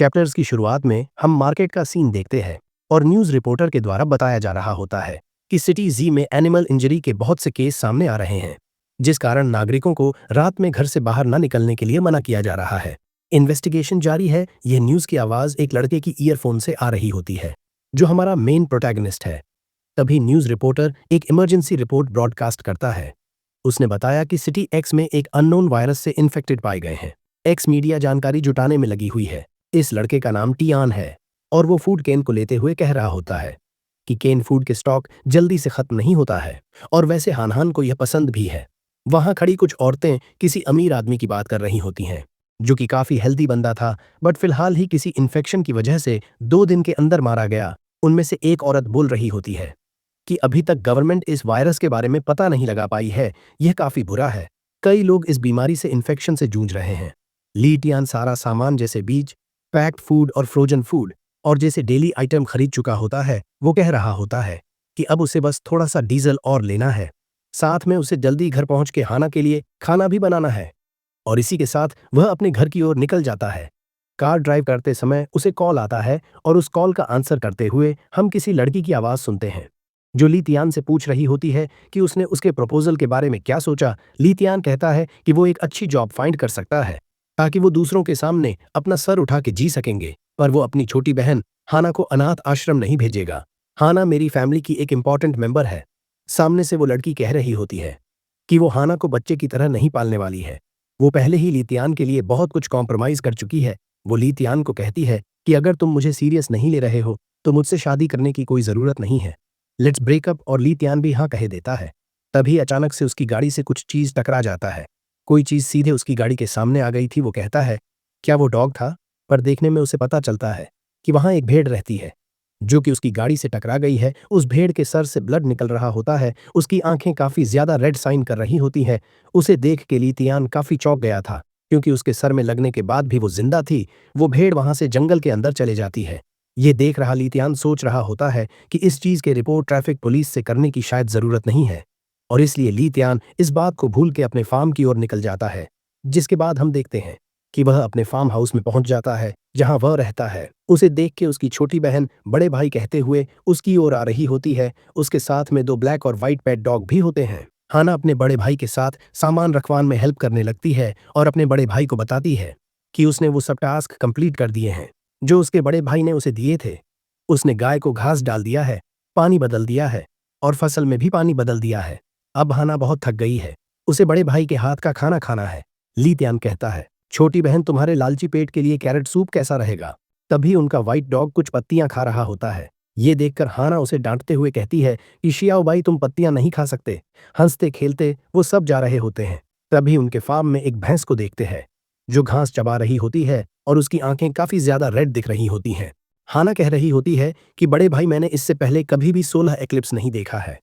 Chapters की शुरुआत में हम मार्केट का सीन देखते हैं और न्यूज़ रिपोर्टर के द्वारा बताया जा रहा होता है कि सिटी जी में एनिमल इंजरी के बहुत से केस सामने आ रहे हैं, जिस कारण नागरिकों को रात में घर से बाहर न निकलने के लिए मना किया जा रहा है। इन्वेस्टिगेशन जारी है। यह न्यूज़ की आवाज़ एक लड़के की ईयरफोन से आ रही होती है, जो हमारा मेन प्रोटैगनिस्ट है। तभी न्यूज़ रिपोर्टर एक इमरजेंसी रिपोर्ट ब्रॉडकास्ट करता है। उसने बताया कि सिटी एक्स में एक अननोन वायरस से इन्फेक्टेड पाए गए हैं। एक्स मीडिया जानकारी जुटाने में लगी हुई है। इस लड़के का नाम टियान है और वो फूड केन को लेते हुए कह रहा होता है कि केन फूड के स्टॉक जल्दी से खत्म नहीं होता है और वैसे हानहान को यह पसंद भी है। वहां खड़ी कुछ औरतें किसी अमीर आदमी की बात कर रही होती हैं, जो कि काफी हेल्दी बंदा था, बट फिलहाल ही किसी इन्फेक्शन की वजह से 2 दिन के अंदर मारा गया। उनमें से एक औरत बोल रही होती है कि अभी तक गवर्नमेंट इस वायरस के बारे में पता नहीं लगा पाई है। यह काफी बुरा है। कई लोग इस बीमारी से इन्फेक्शन से जूझ रहे हैं। ली टियान सारा सामान जैसे बीज, पैक्ड फूड और फ्रोजन फूड और जैसे डेली आइटम खरीद चुका होता है। वो कह रहा होता है कि अब उसे बस थोड़ा सा डीजल और लेना है। साथ में उसे जल्दी घर पहुंच के हाना के लिए खाना भी बनाना है। और इसी के साथ वह अपने घर की ओर निकल जाता है। कार ड्राइव करते समय उसे कॉल आता है और उस कॉल का आंसर करते हुए हम किसी लड़की की आवाज़ सुनते हैं, जो ली तियान से पूछ रही होती है कि उसने उसके प्रपोजल के बारे में क्या सोचा। ली तियान कहता है कि वो एक अच्छी जॉब फाइंड कर सकता है ताकि वो दूसरों के सामने अपना सर उठा के जी सकेंगे, पर वो अपनी छोटी बहन हाना को अनाथ आश्रम नहीं भेजेगा। हाना मेरी फैमिली की एक इंपॉर्टेंट मेंबर है। सामने से वो लड़की कह रही होती है कि वो हाना को बच्चे की तरह नहीं पालने वाली है। वो पहले ही ली तियान के लिए बहुत कुछ कॉम्प्रोमाइज कर चुकी है। वो ली तियान को कहती है कि अगर तुम मुझे सीरियस नहीं ले रहे हो तो मुझसे शादी करने की कोई ज़रूरत नहीं है। Let's breakup. और ली तियान भी हाँ कह देता है। तभी अचानक से उसकी गाड़ी से कुछ चीज़ टकरा जाता है। कोई चीज़ सीधे उसकी गाड़ी के सामने आ गई थी। वो कहता है क्या वो डॉग था, पर देखने में उसे पता चलता है कि वहाँ एक भेड़ रहती है, जो कि उसकी गाड़ी से टकरा गई है। उस भेड़ के सर से ब्लड निकल रहा होता है। उसकी आंखें काफ़ी ज़्यादा रेड साइन कर रही होती हैं। उसे देख के ली तियान काफ़ी चौंक गया था, क्योंकि उसके सर में लगने के बाद भी वो जिंदा थी। वो भेड़ वहाँ से जंगल के अंदर चले जाती है। ये देख रहा ली तियान सोच रहा होता है कि इस चीज़ के रिपोर्ट ट्रैफिक पुलिस से करने की शायद ज़रूरत नहीं है, और इसलिए ली तियान इस बात को भूल के अपने फार्म की ओर निकल जाता है। जिसके बाद हम देखते हैं कि वह अपने फार्म हाउस में पहुंच जाता है, जहां वह रहता है। उसे देख के उसकी छोटी बहन बड़े भाई कहते हुए उसकी ओर आ रही होती है। उसके साथ में 2 ब्लैक और वाइट पेट डॉग भी होते हैं। हाना अपने बड़े भाई के साथ सामान रखवान में हेल्प करने लगती है और अपने बड़े भाई को बताती है कि उसने वो सब टास्क कंप्लीट कर दिए हैं जो उसके बड़े भाई ने उसे दिए थे। उसने गाय को घास डाल दिया है, पानी बदल दिया है और फसल में भी पानी बदल दिया है। अब हाना बहुत थक गई है। उसे बड़े भाई के हाथ का खाना खाना है। ली तियान कहता है छोटी बहन तुम्हारे लालची पेट के लिए कैरेट सूप कैसा रहेगा। तभी उनका व्हाइट डॉग कुछ पत्तियां खा रहा होता है। ये देखकर हाना उसे डांटते हुए कहती है कि शियाओ भाई तुम पत्तियां नहीं खा सकते। हंसते खेलते वो सब जा रहे होते हैं। तभी उनके फार्म में एक भैंस को देखते हैं, जो घास चबा रही होती है और उसकी आंखें काफी ज्यादा रेड दिख रही होती हैं। हाना कह रही होती है कि बड़े भाई मैंने इससे पहले कभी भी 16 एक्लिप्स नहीं देखा है।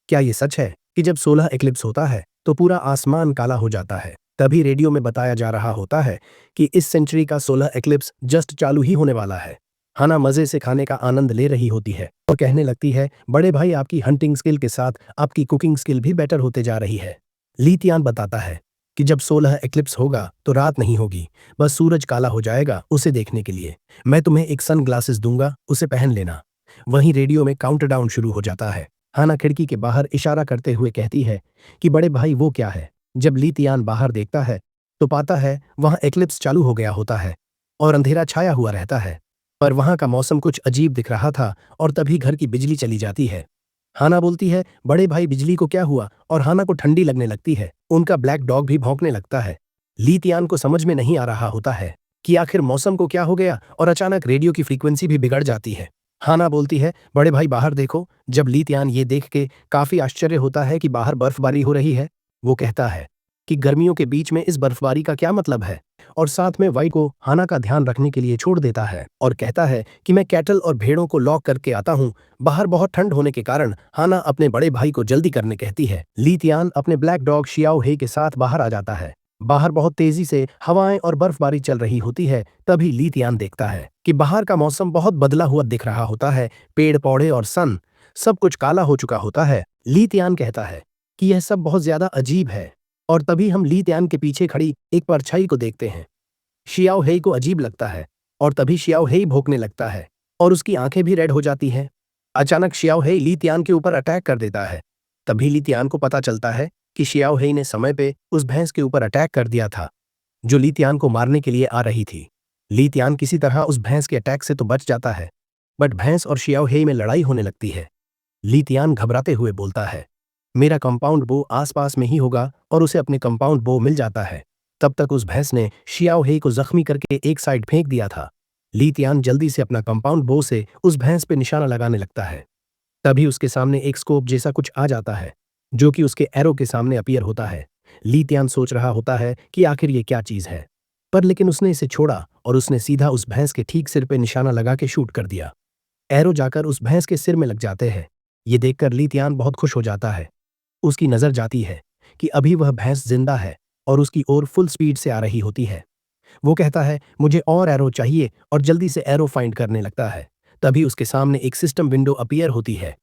क्या ये सच है कि जब 16 एक्लिप्स होता है तो पूरा आसमान काला हो जाता है। तभी रेडियो में बताया जा रहा होता है कि इस सेंचुरी का 16 एक्लिप्स जस्ट चालू ही होने वाला है। हाना मजे से खाने का आनंद ले रही होती है और कहने लगती है बड़े भाई आपकी हंटिंग स्किल के साथ आपकी कुकिंग स्किल भी बेटर होते जा रही है। ली तियान बताता है कि जब 16 एक्लिप्स होगा तो रात नहीं होगी, बस सूरज काला हो जाएगा। उसे देखने के लिए मैं तुम्हें एक सन ग्लासेस दूंगा, उसे पहन लेना। वहीं रेडियो में काउंटडाउन शुरू हो जाता है। हाना खिड़की के बाहर इशारा करते हुए कहती है कि बड़े भाई वो क्या है। जब ली तियान बाहर देखता है तो पाता है वहां एक्लिप्स चालू हो गया होता है और अंधेरा छाया हुआ रहता है, पर वहां का मौसम कुछ अजीब दिख रहा था। और तभी घर की बिजली चली जाती है। हाना बोलती है बड़े भाई बिजली को क्या हुआ, और हाना को ठंडी लगने लगती है। उनका ब्लैक डॉग भी भौंकने लगता है। ली तियान को समझ में नहीं आ रहा होता है कि आखिर मौसम को क्या हो गया, और अचानक रेडियो की फ्रीक्वेंसी भी बिगड़ जाती है। हाना बोलती है बड़े भाई बाहर देखो। जब ली तियान ये देख के काफी आश्चर्य होता है कि बाहर बर्फबारी हो रही है। वो कहता है कि गर्मियों के बीच में इस बर्फबारी का क्या मतलब है, और साथ में वाइट को हाना का ध्यान रखने के लिए छोड़ देता है और कहता है कि मैं कैटल और भेड़ों को लॉक करके आता हूँ। बाहर बहुत ठंड होने के कारण हाना अपने बड़े भाई को जल्दी करने कहती है। ली तियान अपने ब्लैक डॉग शियाओ हे के साथ बाहर आ जाता है। बाहर बहुत तेजी से हवाएं और बर्फबारी चल रही होती है। तभी ली तियान देखता है कि बाहर का मौसम बहुत बदला हुआ दिख रहा होता है। पेड़ पौधे और सन सब कुछ काला हो चुका होता है। ली तियान कहता है कि यह सब बहुत ज्यादा अजीब है, और तभी हम ली तियान के पीछे खड़ी एक परछाई को देखते हैं। शियाओ हे को अजीब लगता है और तभी शियाओ हेई भौंकने लगता है और उसकी आंखें भी रेड हो जाती हैं। अचानक शियाओ हेई ली तियान के ऊपर अटैक कर देता है। तभी ली तियान को पता चलता है कि शियाओ हेई ने समय पे उस भैंस के ऊपर अटैक कर दिया था जो ली तियान को मारने के लिए आ रही थी। ली तियान किसी तरह उस भैंस के अटैक से तो बच जाता है, बट भैंस और शियाओ हेई में लड़ाई होने लगती है। ली तियान घबराते हुए बोलता है, मेरा कंपाउंड बो आसपास में ही होगा, और उसे अपने कंपाउंड बो मिल जाता है। तब तक उस भैंस ने शियाओ हेई को जख्मी करके एक साइड फेंक दिया था। ली तियान जल्दी से अपना कंपाउंड बो से उस भैंस पे निशाना लगाने लगता है। तभी उसके सामने एक स्कोप जैसा कुछ आ जाता है जो कि उसके एरो के सामने अपीयर होता है। ली तियान सोच रहा होता है कि आखिर ये क्या चीज है, पर लेकिन उसने इसे छोड़ा और उसने सीधा उस भैंस के ठीक सिर पे निशाना लगा के शूट कर दिया। एरो जाकर उस भैंस के सिर में लग जाते हैं। ये देखकर ली तियान बहुत खुश हो जाता है। उसकी नजर जाती है कि अभी वह भैंस जिंदा है और उसकी ओर फुल स्पीड से आ रही होती है। वो कहता है, मुझे और एरो चाहिए, और जल्दी से एरो फाइंड करने लगता है। तभी उसके सामने एक सिस्टम विंडो अपीयर होती है।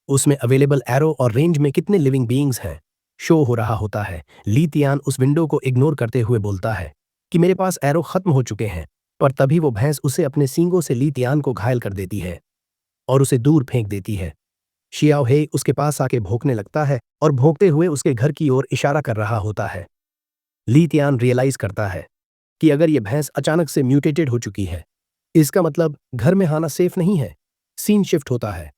उसमें अवेलेबल एरो और रेंज में कितने लिविंग बीइंग्स हैं शो हो रहा होता है। ली तियान उस विंडो को इग्नोर करते हुए बोलता है कि मेरे पास एरो खत्म हो चुके हैं, पर तभी वो भैंस उसे अपने सींगों से ली तियान को घायल कर देती है और उसे दूर फेंक देती है। शियाओ हे उसके पास आके भौंकने लगता है और भौंकते हुए उसके घर की ओर इशारा कर रहा होता है। ली तियान रियलाइज करता है कि अगर ये भैंस अचानक से म्यूटेटेड हो चुकी है, इसका मतलब घर में आना सेफ नहीं है। सीन शिफ्ट होता है।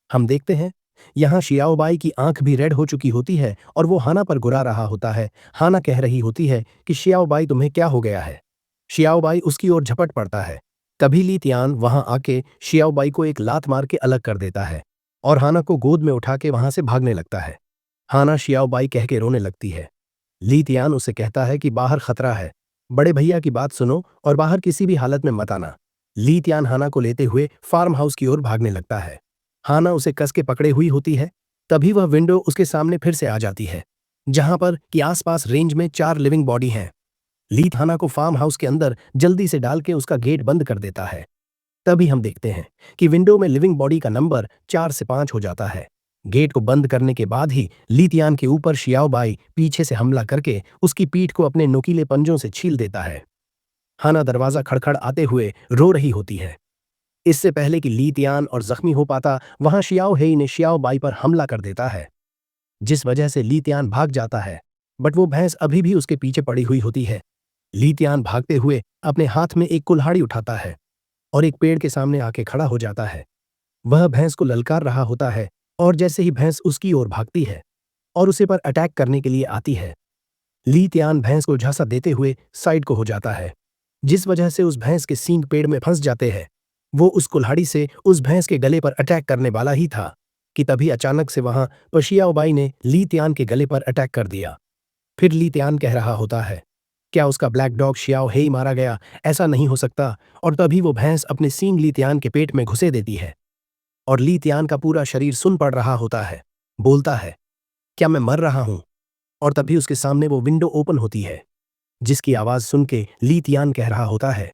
हम देखते हैं यहाँ शियाओबाई की आंख भी रेड हो चुकी होती है और वो हाना पर गुरा रहा होता है। हाना कह रही होती है कि शियाओबाई तुम्हें क्या हो गया है। शियाओबाई उसकी ओर झपट पड़ता है। तभी ली तियान वहां आके शियाओबाई को एक लात मार के अलग कर देता है और हाना को गोद में उठा के वहां से भागने लगता है। हाना शियाओबाई कह के रोने लगती है। ली तियान उसे कहता है कि बाहर खतरा है, बड़े भैया की बात सुनो और बाहर किसी भी हालत में मत आना। ली तियान हाना को लेते हुए फार्म हाउस की ओर भागने लगता है। हाना उसे कस के पकड़े हुई होती है। तभी वह विंडो उसके सामने फिर से आ जाती है, जहां पर कि आसपास रेंज में 4 लिविंग बॉडी हैं। ली हाना को फार्म हाउस के अंदर जल्दी से डाल के उसका गेट बंद कर देता है। तभी हम देखते हैं कि विंडो में लिविंग बॉडी का नंबर 4 से 5 हो जाता है। गेट को बंद करने के बाद ही ली तियान के ऊपर शियाओबाई पीछे से हमला करके उसकी पीठ को अपने नुकीले पंजों से छील देता है। हाना दरवाजा खड़खड़ आते हुए रो रही होती है। इससे पहले कि ली तियान और जख्मी हो पाता, वहां शियाओ हेई ने शियाओबाई पर हमला कर देता है, जिस वजह से ली तियान भाग जाता है, बट वो भैंस अभी भी उसके पीछे पड़ी हुई होती है। ली तियान भागते हुए अपने हाथ में एक कुल्हाड़ी उठाता है और एक पेड़ के सामने आके खड़ा हो जाता है। वह भैंस को ललकार रहा होता है और जैसे ही भैंस उसकी ओर भागती है और उसे पर अटैक करने के लिए आती है, ली तियान भैंस को झांसा देते हुए साइड को हो जाता है, जिस वजह से उस भैंस के सींग पेड़ में फंस जाते हैं। वो उस कुल्हाड़ी से उस भैंस के गले पर अटैक करने वाला ही था कि तभी अचानक से वहां पर शियाओबाई ने ली तियान के गले पर अटैक कर दिया। फिर ली तियान कह रहा होता है, क्या उसका ब्लैक डॉग शियाओ हेई मारा गया? ऐसा नहीं हो सकता। और तभी वो भैंस अपने सींग ली तियान के पेट में घुसे देती है और ली तियान का पूरा शरीर सुन पड़ रहा होता है। बोलता है, क्या मैं मर रहा हूं? और तभी उसके सामने वो विंडो ओपन होती है, जिसकी आवाज सुन के ली तियान कह रहा होता है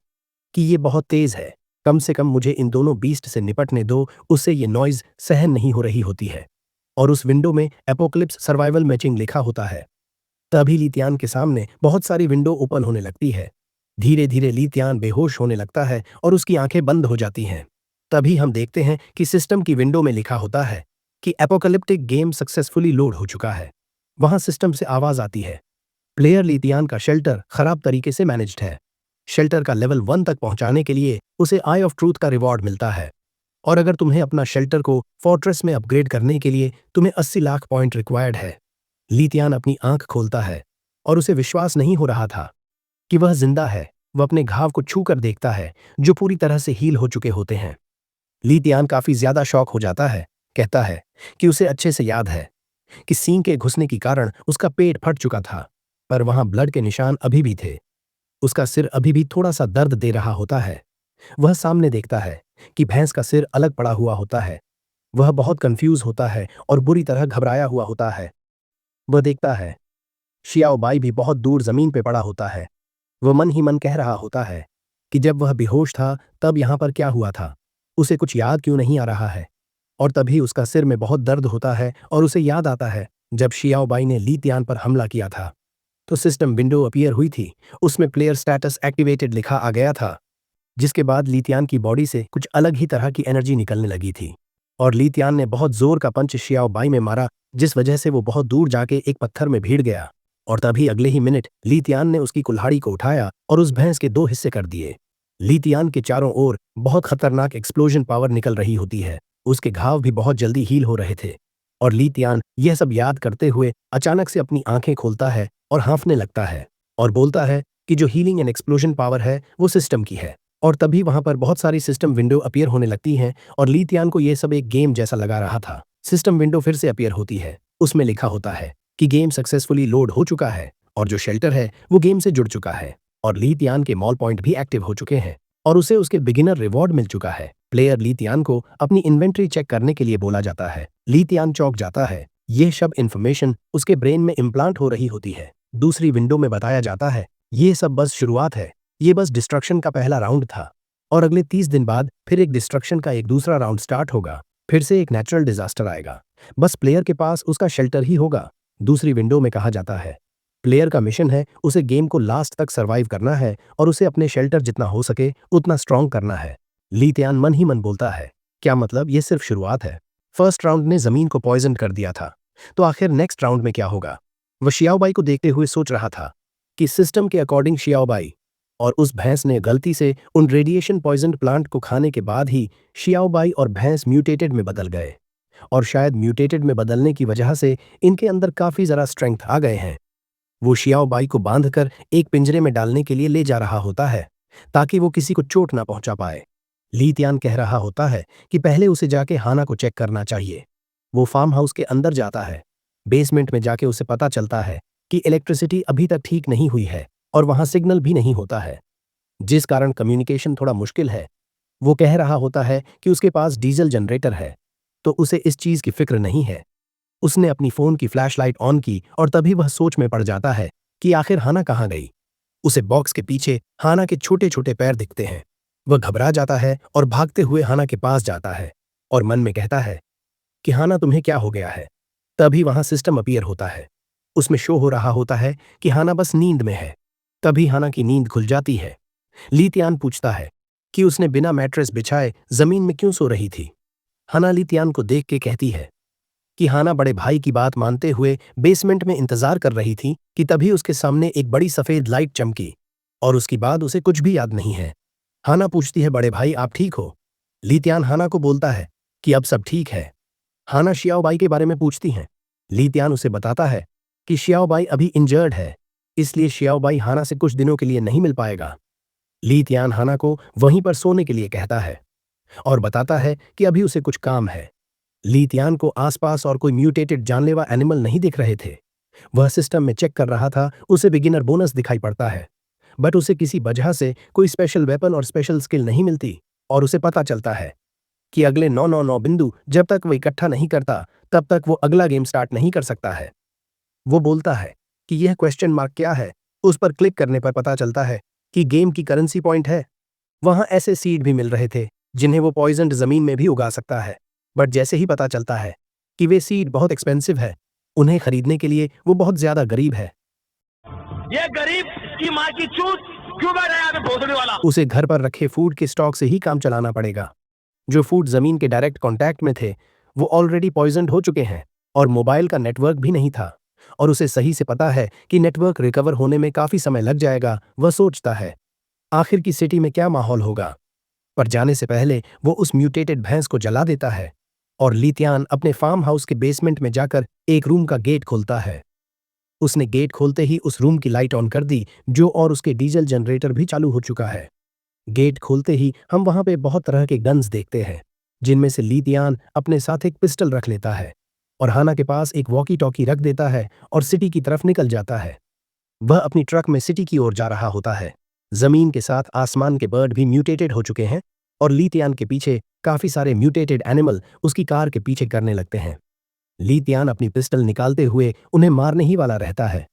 कि ये बहुत तेज है, कम से कम मुझे इन दोनों बीस्ट से निपटने दो। उससे ये नॉइज सहन नहीं हो रही होती है और उस विंडो में एपोक्लिप्स सर्वाइवल मैचिंग लिखा होता है। तभी ली तियान के सामने बहुत सारी विंडो ओपन होने लगती है। धीरे धीरे ली तियान बेहोश होने लगता है और उसकी आंखें बंद हो जाती हैं। तभी हम देखते हैं कि सिस्टम की विंडो में लिखा होता है कि एपोकलिप्टिक गेम सक्सेसफुली लोड हो चुका है। वहां सिस्टम से आवाज आती है, प्लेयर ली तियान का शेल्टर खराब तरीके से मैनेज्ड है। शेल्टर का लेवल 1 तक पहुंचाने के लिए उसे आई ऑफ ट्रूथ का रिवॉर्ड मिलता है, और अगर तुम्हें अपना शेल्टर को फोर्ट्रेस में अपग्रेड करने के लिए तुम्हें 80 लाख पॉइंट रिक्वायर्ड है। ली तियान अपनी आंख खोलता है और उसे विश्वास नहीं हो रहा था कि वह जिंदा है। वह अपने घाव को छू कर देखता है जो पूरी तरह से हील हो चुके होते हैं। ली तियान काफी ज्यादा शॉक हो जाता है। कहता है कि उसे अच्छे से याद है कि सींग के घुसने के कारण उसका पेट फट चुका था, पर वहां ब्लड के निशान अभी भी थे। उसका सिर अभी भी थोड़ा सा दर्द दे रहा होता है। वह सामने देखता है कि भैंस का सिर अलग पड़ा हुआ होता है। वह बहुत कंफ्यूज होता है और बुरी तरह घबराया हुआ होता है। वह देखता है शियाओबाई भी बहुत दूर जमीन पे पड़ा होता है। वह मन ही मन कह रहा होता है कि जब वह बेहोश था तब यहाँ पर क्या हुआ था, उसे कुछ याद क्यों नहीं आ रहा है। और तभी उसका सिर में बहुत दर्द होता है और उसे याद आता है जब शियाओबाई ने ली तियान पर हमला किया था तो सिस्टम विंडो अपीयर हुई थी। उसमें प्लेयर स्टेटस एक्टिवेटेड लिखा आ गया था, जिसके बाद लीतियान की बॉडी से कुछ अलग ही तरह की एनर्जी निकलने लगी थी और लीतियान ने बहुत जोर का पंच शियाओ बाई में मारा, जिस वजह से वो बहुत दूर जाके एक पत्थर में भीड़ गया। और तभी अगले ही मिनट लीतियान ने उसकी कुल्हाड़ी को उठाया और उस भैंस के 2 हिस्से कर दिए। लीतियान के चारों ओर बहुत खतरनाक एक्सप्लोजन पावर निकल रही होती है। उसके घाव भी बहुत जल्दी हील हो रहे थे और लीतियान यह सब याद करते हुए अचानक से अपनी आंखें खोलता है और हाँफने लगता है और बोलता है कि जो हीलिंग एंड एक्सप्लोजन पावर है वो सिस्टम की है। और तभी वहां पर बहुत सारी सिस्टम विंडो अपीयर होने लगती हैं और लीतियान को यह सब एक गेम जैसा लगा रहा था। सिस्टम विंडो फिर से अपीयर होती है, उसमें लिखा होता है कि गेम सक्सेसफुली लोड हो चुका है और जो शेल्टर है वो गेम से जुड़ चुका है और लीतियान के मॉल पॉइंट भी एक्टिव हो चुके हैं और उसे उसके बिगिनर रिवॉर्ड मिल चुका है। प्लेयर लीतियान को अपनी इन्वेंट्री चेक करने के लिए बोला जाता है। लीतियान चौंक जाता है, यह सब इन्फॉर्मेशन उसके ब्रेन में इम्प्लांट हो रही होती है। दूसरी विंडो में बताया जाता है ये सब बस शुरुआत है, ये बस डिस्ट्रक्शन का पहला राउंड था और अगले 30 दिन बाद फिर एक डिस्ट्रक्शन का एक दूसरा राउंड स्टार्ट होगा। फिर से एक नेचुरल डिजास्टर आएगा, बस प्लेयर के पास उसका शेल्टर ही होगा। दूसरी विंडो में कहा जाता है प्लेयर का मिशन है उसे गेम को लास्ट तक सर्वाइव करना है और उसे अपने शेल्टर जितना हो सके उतना स्ट्रांग करना है। लीतियान मन ही मन बोलता है क्या मतलब, ये सिर्फ शुरुआत है। फर्स्ट राउंड ने जमीन को पॉइजन कर दिया था, तो आखिर नेक्स्ट राउंड में क्या होगा। वह शियाओबाई को देखते हुए सोच रहा था कि सिस्टम के अकॉर्डिंग शियाओबाई और उस भैंस ने गलती से उन रेडिएशन पॉइजन प्लांट को खाने के बाद ही शियाओबाई और भैंस म्यूटेटेड में बदल गए और शायद म्यूटेटेड में बदलने की वजह से इनके अंदर काफी जरा स्ट्रेंथ आ गए हैं। वो शियाओबाई को बांधकर एक पिंजरे में डालने के लिए ले जा रहा होता है ताकि वो किसी को चोट ना पहुंचा पाए। लीतियान कह रहा होता है कि पहले उसे जाके हाना को चेक करना चाहिए। वो फार्म हाउस के अंदर जाता है। बेसमेंट में जाके उसे पता चलता है कि इलेक्ट्रिसिटी अभी तक ठीक नहीं हुई है और वहां सिग्नल भी नहीं होता है, जिस कारण कम्युनिकेशन थोड़ा मुश्किल है। वो कह रहा होता है कि उसके पास डीजल जनरेटर है, तो उसे इस चीज की फिक्र नहीं है। उसने अपनी फोन की फ्लैशलाइट ऑन की और तभी वह सोच में पड़ जाता है कि आखिर हाना कहाँ गई। उसे बॉक्स के पीछे हाना के छोटे छोटे पैर दिखते हैं। वह घबरा जाता है और भागते हुए हाना के पास जाता है और मन में कहता है कि हाना तुम्हें क्या हो गया है। तभी वहां सिस्टम अपीयर होता है, उसमें शो हो रहा होता है कि हाना बस नींद में है। तभी हाना की नींद खुल जाती है। लीतियान पूछता है कि उसने बिना मैट्रेस बिछाए जमीन में क्यों सो रही थी। हाना लीतियान को देख के कहती है कि हाना बड़े भाई की बात मानते हुए बेसमेंट में इंतजार कर रही थी कि तभी उसके सामने एक बड़ी सफेद लाइट चमकी और उसके बाद उसे कुछ भी याद नहीं है। हाना पूछती है बड़े भाई आप ठीक हो। लीतियान हाना को बोलता है कि अब सब ठीक है। हाना शियाओबाई के बारे में पूछती हैं। लीतियान उसे बताता है कि शियाओबाई अभी इंजर्ड है, इसलिए शियाओबाई हाना से कुछ दिनों के लिए नहीं मिल पाएगा। लीतियान हाना को वहीं पर सोने के लिए कहता है और बताता है कि अभी उसे कुछ काम है। लीतियान को आसपास और कोई म्यूटेटेड जानलेवा एनिमल नहीं दिख रहे थे। वह सिस्टम में चेक कर रहा था, उसे बिगिनर बोनस दिखाई पड़ता है, बट उसे किसी वजह से कोई स्पेशल वेपन और स्पेशल स्किल नहीं मिलती और उसे पता चलता है कि अगले 999 बिंदु जब तक वो इकट्ठा नहीं करता तब तक वो अगला गेम स्टार्ट नहीं कर सकता है। वो बोलता है कि यह क्वेश्चन मार्क क्या है। उस पर क्लिक करने पर पता चलता है कि गेम की करेंसी पॉइंट है। वहां ऐसे सीड भी मिल रहे थे जिन्हें वो पॉइजन्ड जमीन में भी उगा सकता है, बट जैसे ही पता चलता है कि वे सीड बहुत एक्सपेंसिव है, उन्हें खरीदने के लिए वो बहुत ज्यादा गरीब है। ये गरीब की माँ की चूत क्यों बैठा है यहाँ पे भोसड़ी वाला। उसे घर पर रखे फूड के स्टॉक से ही काम चलाना पड़ेगा। जो फूड जमीन के डायरेक्ट कांटेक्ट में थे वो ऑलरेडी पॉइजन्ड हो चुके हैं और मोबाइल का नेटवर्क भी नहीं था और उसे सही से पता है कि नेटवर्क रिकवर होने में काफी समय लग जाएगा। वह सोचता है आखिर की सिटी में क्या माहौल होगा, पर जाने से पहले वो उस म्यूटेटेड भैंस को जला देता है और लीतियान अपने फार्म हाउस के बेसमेंट में जाकर एक रूम का गेट खोलता है। उसने गेट खोलते ही उस रूम की लाइट ऑन कर दी, जो और उसके डीजल जनरेटर भी चालू हो चुका है। गेट खोलते ही हम वहां पे बहुत तरह के गन्स देखते हैं, जिनमें से लीतियान अपने साथ एक पिस्टल रख लेता है और हाना के पास एक वॉकी टॉकी रख देता है और सिटी की तरफ निकल जाता है। वह अपनी ट्रक में सिटी की ओर जा रहा होता है। जमीन के साथ आसमान के बर्ड भी म्यूटेटेड हो चुके हैं और लीतियान के पीछे काफी सारे म्यूटेटेड एनिमल उसकी कार के पीछे करने लगते हैं। लीतियान अपनी पिस्टल निकालते हुए उन्हें मारने ही वाला रहता है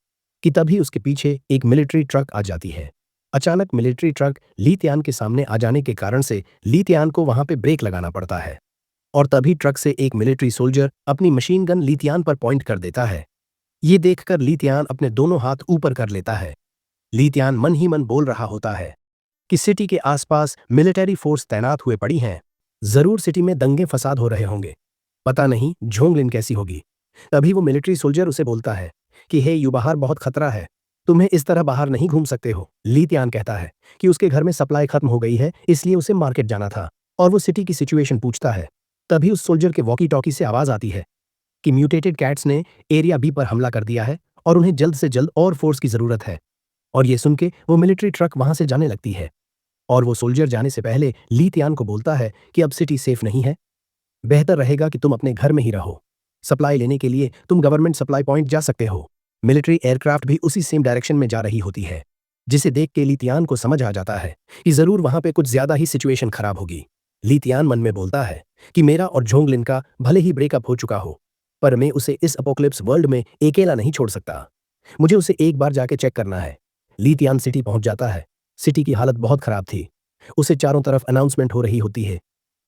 कि तभी उसके पीछे एक मिलिट्री ट्रक आ जाती है। अचानक मिलिट्री ट्रक लीतियान के सामने आ जाने के कारण से लीतियान को वहां पे ब्रेक लगाना पड़ता है और तभी ट्रक से एक मिलिट्री सोल्जर अपनी मशीन गन लीतियान पर पॉइंट कर देता है। ये देखकर लीतियान अपने दोनों हाथ ऊपर कर लेता है। लीतियान मन ही मन बोल रहा होता है कि सिटी के आसपास मिलिट्री फोर्स तैनात हुए पड़ी हैं। जरूर सिटी में दंगे फसाद हो रहे होंगे। पता नहीं झोंगलिन कैसी होगी। तभी वो मिलिट्री सोल्जर उसे बोलता है कि हे यू, बाहर बहुत खतरा है, तुम्हें इस तरह बाहर नहीं घूम सकते हो। ली तियान कहता है कि उसके घर में सप्लाई खत्म हो गई है, इसलिए उसे मार्केट जाना था, और वो सिटी की सिचुएशन पूछता है। तभी उस सोल्जर के वॉकी टॉकी से आवाज आती है कि म्यूटेटेड कैट्स ने एरिया बी पर हमला कर दिया है और उन्हें जल्द से जल्द और फोर्स की जरूरत है। और ये सुन के वो मिलिट्री ट्रक वहां से जाने लगती है, और वो सोल्जर जाने से पहले ली तियान को बोलता है कि अब सिटी सेफ नहीं है, बेहतर रहेगा कि तुम अपने घर में ही रहो। सप्लाई लेने के लिए तुम गवर्नमेंट सप्लाई पॉइंट जा सकते हो। मिलिट्री एयरक्राफ्ट भी उसी सेम डायरेक्शन में जा रही होती है, जिसे देख के ली तियान को समझ आ जाता है कि जरूर वहां पे कुछ ज्यादा ही सिचुएशन खराब होगी। ली तियान मन में बोलता है कि मेरा और झोंगलिन का भले ही ब्रेकअप हो चुका हो, पर मैं उसे इस अपोक्लिप्स वर्ल्ड में अकेला नहीं छोड़ सकता। मुझे उसे एक बार जाके चेक करना है। ली तियान सिटी पहुंच जाता है। सिटी की हालत बहुत खराब थी। उसे चारों तरफ अनाउंसमेंट हो रही होती है।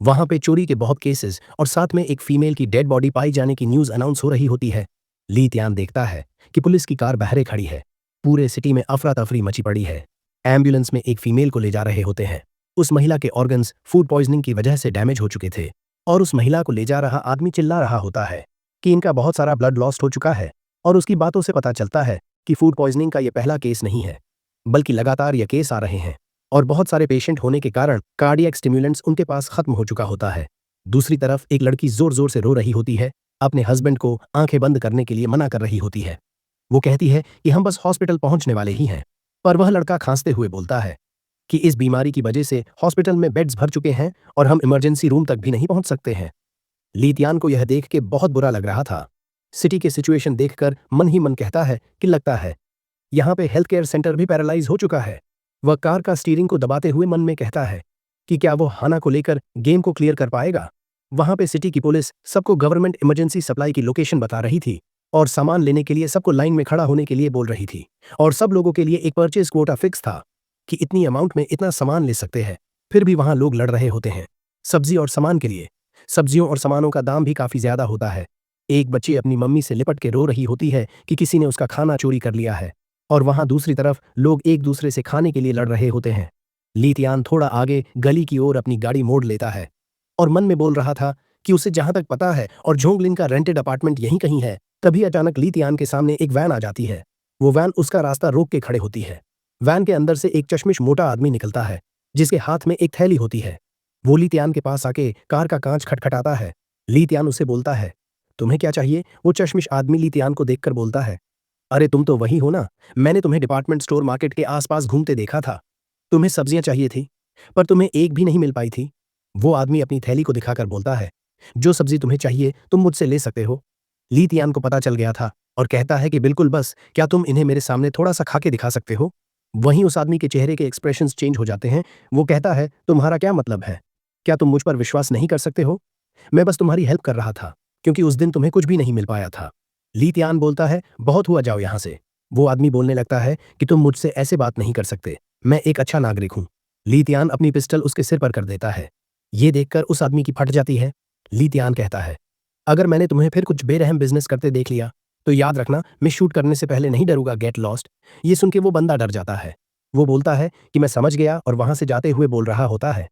वहां पे चोरी के बहुत केसेस और साथ में एक फीमेल की डेड बॉडी पाई जाने की न्यूज अनाउंस हो रही होती है। ली तियान देखता है कि पुलिस की कार बहरे खड़ी है। पूरे सिटी में अफरा तफरी मची पड़ी है। एम्बुलेंस में एक फीमेल को ले जा रहे होते हैं। उस महिला के ऑर्गन्स फूड पॉइजनिंग की वजह से डैमेज हो चुके थे, और उस महिला को ले जा रहा आदमी चिल्ला रहा होता है कि इनका बहुत सारा ब्लड लॉस्ट हो चुका है। और उसकी बातों से पता चलता है कि फूड पॉइजनिंग का यह पहला केस नहीं है, बल्कि लगातार ये केस आ रहे हैं, और बहुत सारे पेशेंट होने के कारण कार्डियक स्टिमुलेंट्स उनके पास खत्म हो चुका होता है। दूसरी तरफ एक लड़की जोर जोर से रो रही होती है, अपने हस्बैंड को आंखें बंद करने के लिए मना कर रही होती है। वो कहती है कि हम बस हॉस्पिटल पहुंचने वाले ही हैं, पर वह लड़का खांसते हुए बोलता है कि इस बीमारी की वजह से हॉस्पिटल में बेड्स भर चुके हैं और हम इमरजेंसी रूम तक भी नहीं पहुंच सकते हैं। ली तियान को यह देख के बहुत बुरा लग रहा था। सिटी के सिचुएशन देखकर मन ही मन कहता है कि लगता है यहाँ पे हेल्थ केयर सेंटर भी पैरालाइज हो चुका है। वह कार का स्टीयरिंग को दबाते हुए मन में कहता है कि क्या वो हाना को लेकर गेम को क्लियर कर पाएगा। वहां पे सिटी की पुलिस सबको गवर्नमेंट इमरजेंसी सप्लाई की लोकेशन बता रही थी, और सामान लेने के लिए सबको लाइन में खड़ा होने के लिए बोल रही थी, और सब लोगों के लिए एक परचेज क्वोटा फिक्स था कि इतनी अमाउंट में इतना सामान ले सकते हैं। फिर भी वहां लोग लड़ रहे होते हैं सब्जी और सामान के लिए। सब्जियों और सामानों का दाम भी काफी ज्यादा होता है। एक बच्ची अपनी मम्मी से लिपट के रो रही होती है कि किसी ने उसका खाना चोरी कर लिया है, और वहां दूसरी तरफ लोग एक दूसरे से खाने के लिए लड़ रहे होते हैं। ली तियान थोड़ा आगे गली की ओर अपनी गाड़ी मोड़ लेता है, और मन में बोल रहा था कि उसे जहां तक पता है और झोंगलिन का रेंटेड अपार्टमेंट यहीं कहीं है। तभी अचानक ली तियान के सामने एक वैन आ जाती है। वो वैन उसका रास्ता रोक के खड़े होती है। वैन के अंदर से एक चश्मिश मोटा आदमी निकलता है, जिसके हाथ में एक थैली होती है। वो ली तियान के पास आके कार का कांच खटखटाता है। ली तियान उसे बोलता है, तुम्हें क्या चाहिए। वो चश्मिश आदमी ली तियान को देखकर बोलता है, अरे तुम तो वही हो ना, मैंने तुम्हें डिपार्टमेंट स्टोर मार्केट के आसपास घूमते देखा था। तुम्हें सब्जियां चाहिए थी, पर तुम्हें एक भी नहीं मिल पाई थी। वो आदमी अपनी थैली को दिखाकर बोलता है, जो सब्जी तुम्हें चाहिए तुम मुझसे ले सकते हो। ली तियान को पता चल गया था, और कहता है कि बिल्कुल, बस क्या तुम इन्हें मेरे सामने थोड़ा सा खा के दिखा सकते हो। वहीं उस आदमी के चेहरे के एक्सप्रेशंस चेंज हो जाते हैं। वो कहता है, तुम्हारा क्या मतलब है, क्या तुम मुझ पर विश्वास नहीं कर सकते हो। मैं बस तुम्हारी हेल्प कर रहा था, क्योंकि उस दिन तुम्हें कुछ भी नहीं मिल पाया था। ली तियान बोलता है, बहुत हुआ, जाओ यहां से। वो आदमी बोलने लगता है कि तुम मुझसे ऐसे बात नहीं कर सकते, मैं एक अच्छा नागरिक हूं। ली तियान अपनी पिस्टल उसके सिर पर कर देता है। ये देखकर उस आदमी की फट जाती है। ली तियान कहता है, अगर मैंने तुम्हें फिर कुछ बेरहम बिजनेस करते देख लिया तो याद रखना, मैं शूट करने से पहले नहीं डरूंगा, गेट लॉस्ट। ये सुन के वो बंदा डर जाता है। वो बोलता है कि मैं समझ गया, और वहां से जाते हुए बोल रहा होता है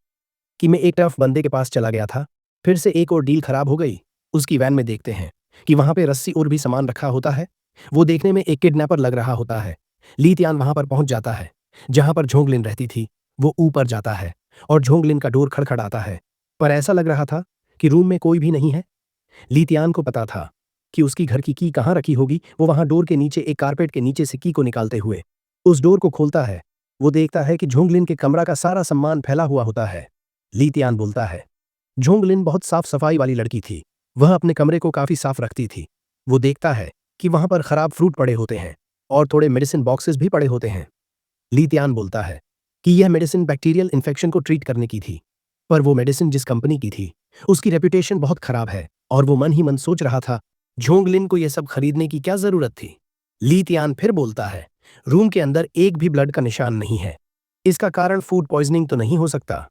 कि मैं एक टफ बंदे के पास चला गया था। फिर से एक और डील खराब हो गई। उसकी वैन में देखते हैं कि वहां पे रस्सी और भी सामान रखा होता है। वो देखने में एक किडनैपर लग रहा होता है। ली तियान वहां पर पहुंच जाता है जहां पर झोंगलिन रहती थी। वो ऊपर जाता है और झोंगलिन का डोर खड़खड़ाता है, पर ऐसा लग रहा था कि रूम में कोई भी नहीं है। ली तियान को पता था कि उसकी घर की की कहाँ रखी होगी। वो वहां डोर के नीचे एक कारपेट के नीचे से की को निकालते हुए उस डोर को खोलता है। वो देखता है कि झोंगलिन के कमरा का सारा सामान फैला हुआ होता है। ली तियान बोलता है, झोंगलिन बहुत साफ सफाई वाली लड़की थी, वह अपने कमरे को काफी साफ रखती थी। वो देखता है कि वहां पर खराब फ्रूट पड़े होते हैं और थोड़े मेडिसिन बॉक्सेस भी पड़े होते हैं। ली तियान बोलता है कि यह मेडिसिन बैक्टीरियल इन्फेक्शन को ट्रीट करने की थी, पर वो मेडिसिन जिस कंपनी की थी उसकी रेपुटेशन बहुत खराब है, और वो मन ही मन सोच रहा था झोंगलिन को यह सब खरीदने की क्या जरूरत थी। ली तियान फिर बोलता है, रूम के अंदर एक भी ब्लड का निशान नहीं है, इसका कारण फूड पॉइजनिंग तो नहीं हो सकता।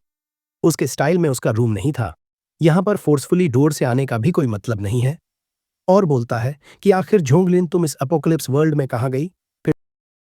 उसके स्टाइल में उसका रूम नहीं था, यहां पर फोर्सफुली डोर से आने का भी कोई मतलब नहीं है। और बोलता है कि आखिर झोंगलिन तुम इस अपोकलिप्स वर्ल्ड में कहां गई।